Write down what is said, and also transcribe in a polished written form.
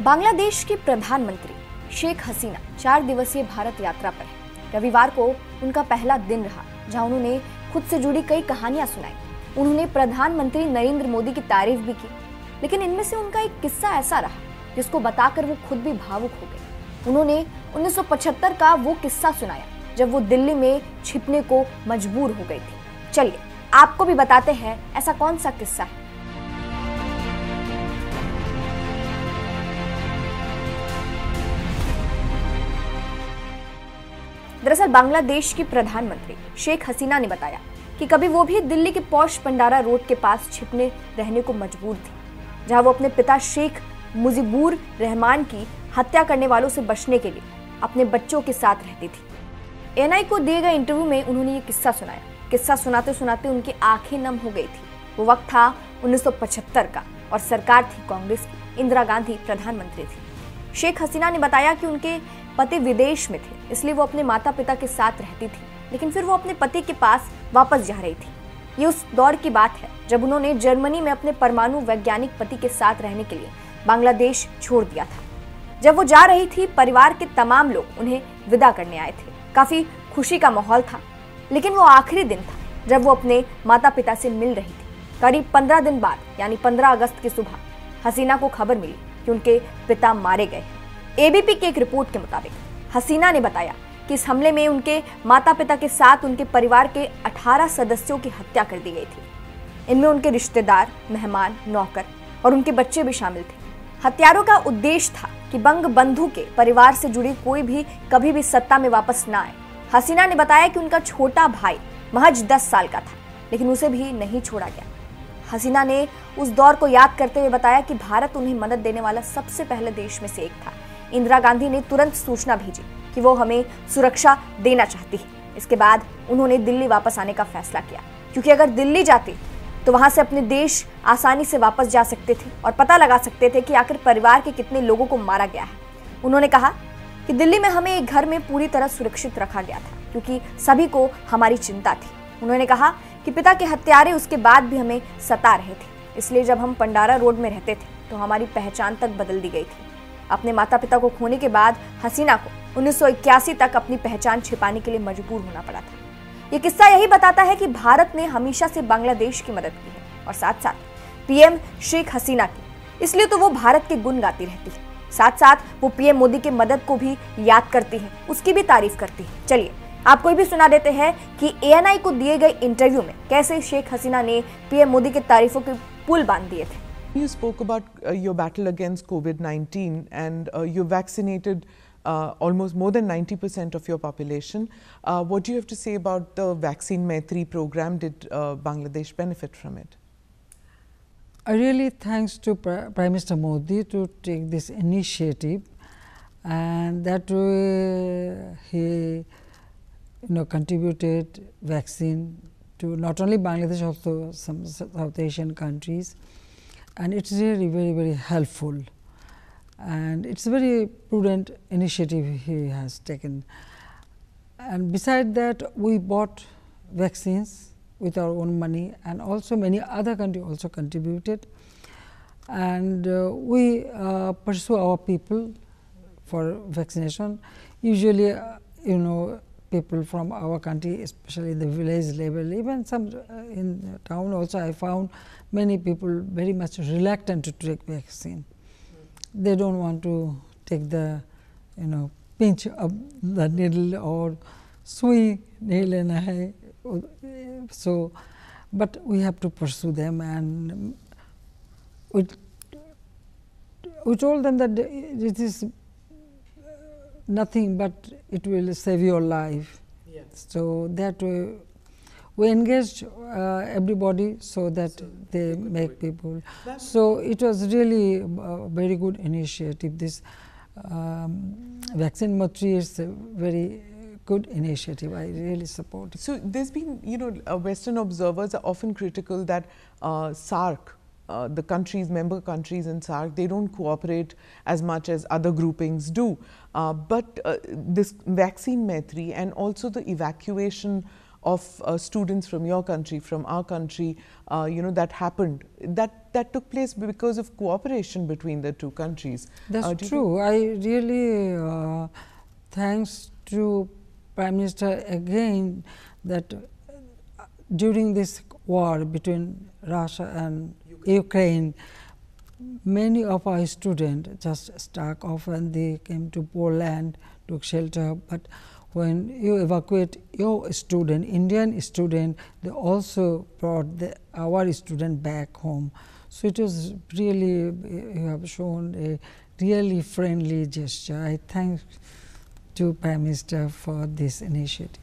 बांग्लादेश की प्रधानमंत्री शेख हसीना 4 दिवसीय भारत यात्रा पर है। रविवार को उनका पहला दिन रहा, जहां उन्होंने खुद से जुड़ी कई कहानियां सुनाई। उन्होंने प्रधानमंत्री नरेंद्र मोदी की तारीफ भी की, लेकिन इनमें से उनका एक किस्सा ऐसा रहा जिसको बताकर वो खुद भी भावुक हो गए। उन्होंने 1975 का वो किस्सा सुनाया जब वो दिल्ली में छिपने को मजबूर हो गई थी। चलिए आपको भी बताते हैं ऐसा कौन सा किस्सा है। दरअसल बांग्लादेश की प्रधानमंत्री शेख हसीना ने बताया कि कभी वो भी दिल्ली के पॉश पंडारा रोड के पास छिपने रहने को मजबूर थी, जहां वो अपने पिता शेख मुजीबुर रहमान की हत्या करने वालों से बचने के लिए अपने बच्चों के साथ रहती थी। एएनआई को दिए गए इंटरव्यू में उन्होंने ये किस्सा सुनाया। किस्सा सुनाते सुनाते उनकी आंखें नम हो गई थी। वो वक्त था 1975 का और सरकार थी कांग्रेस की, इंदिरा गांधी प्रधानमंत्री थी। शेख हसीना ने बताया कि उनके पति विदेश में थे, इसलिए वो अपने माता पिता के साथ रहती थी, लेकिन फिर वो अपने पति के पास वापस जा रही थी। ये उस दौर की बात है जब उन्होंने जर्मनी में अपने परमाणु वैज्ञानिक पति के साथ रहने के लिए बांग्लादेश छोड़ दिया था। जब वो जा रही थी, परिवार के तमाम लोग उन्हें विदा करने आए थे। काफी खुशी का माहौल था, लेकिन वो आखिरी दिन था जब वो अपने माता पिता से मिल रही थी। करीब 15 दिन बाद यानी 15 अगस्त की सुबह हसीना को खबर मिली कि उनके पिता मारे गए। एबीपी की एक रिपोर्ट के मुताबिक हसीना ने बताया कि इस हमले में उनके माता पिता के साथ उनके परिवार के 18 सदस्यों की हत्या कर दी गई थी। इनमें उनके रिश्तेदार, मेहमान, नौकर और उनके बच्चे भी शामिल थे। हत्यारों का उद्देश्य था कि बंगबंधु के परिवार से जुड़ी कोई भी कभी भी सत्ता में वापस न आए। हसीना ने बताया कि उनका छोटा भाई महज 10 साल का था, लेकिन उसे भी नहीं छोड़ा गया। हसीना ने उस दौर को याद करते हुए बताया कि भारत उन्हें मदद देने वाला सबसे पहले देश में से एक था। इंदिरा गांधी ने तुरंत सूचना भेजी कि वो हमें सुरक्षा देना चाहती है। इसके बाद उन्होंने दिल्ली वापस आने का फैसला किया, क्योंकि अगर दिल्ली जाती तो वहां से अपने देश आसानी से वापस जा सकते थे और पता लगा सकते थे कि आखिर परिवार के कितने लोगों को मारा गया है। उन्होंने कहा कि दिल्ली में हमें एक घर में पूरी तरह सुरक्षित रखा गया था, क्योंकि सभी को हमारी चिंता थी। उन्होंने कहा कि पिता के हत्यारे उसके बाद भी हमें सता रहे थे, इसलिए जब हम पंडारा रोड में रहते थे तो हमारी पहचान तक बदल दी गई थी। अपने माता पिता को खोने के बाद हसीना को 1981 तक अपनी पहचान छिपाने के लिए मजबूर होना पड़ा था। ये किस्सा यही बताता है कि भारत ने हमेशा से बांग्लादेश की मदद की है और साथ साथ पीएम शेख हसीना की, इसलिए तो वो भारत के गुण गाती रहती है। साथ साथ वो पीएम मोदी की मदद को भी याद करती है, उसकी भी तारीफ करती है। चलिए आपको ये भी सुना देते हैं कि एएनआई को दिए गए इंटरव्यू में कैसे शेख हसीना ने पीएम मोदी की तारीफों के पुल बांध दिए थे। You spoke about your battle against COVID-19 and you vaccinated almost more than 90% of your population. What do you have to say about the Vaccine Maitri program? Did Bangladesh benefit from it? I really thanks to Prime Minister Modi to take this initiative, and that he contributed vaccine to not only Bangladesh, also some South Asian countries. And it's really very helpful, and it's a very prudent initiative he has taken. And beside that, we bought vaccines with our own money, and also many other countries also contributed, and we pursue our people for vaccination. Usually people from our country, especially the village level, even some in town also, I found many people very much reluctant to take vaccine. They don't want to take the pinch of the needle or sui nail in eye. So, but we have to pursue them, and we told them that it is nothing but it will save your life. Yes. So that we engaged everybody so that they make people. So it was really a very good initiative. This Vaccine Maitri is a very good initiative. I really support it. So there's been, Western observers are often critical that SAARC, the countries, member countries in SAARC, they don't cooperate as much as other groupings do. But this Vaccine Maitri and also the evacuation of students from your country, from our country, that happened. That took place because of cooperation between the two countries. That's true. I really, thanks to Prime Minister again, that during this war between Russia and Ukraine, many of our students just stuck off and they came to Poland, took shelter. But when you evacuate your student, Indian student, they also brought our student back home. So it was really, you have shown a really friendly gesture. I thank to Prime Minister for this initiative.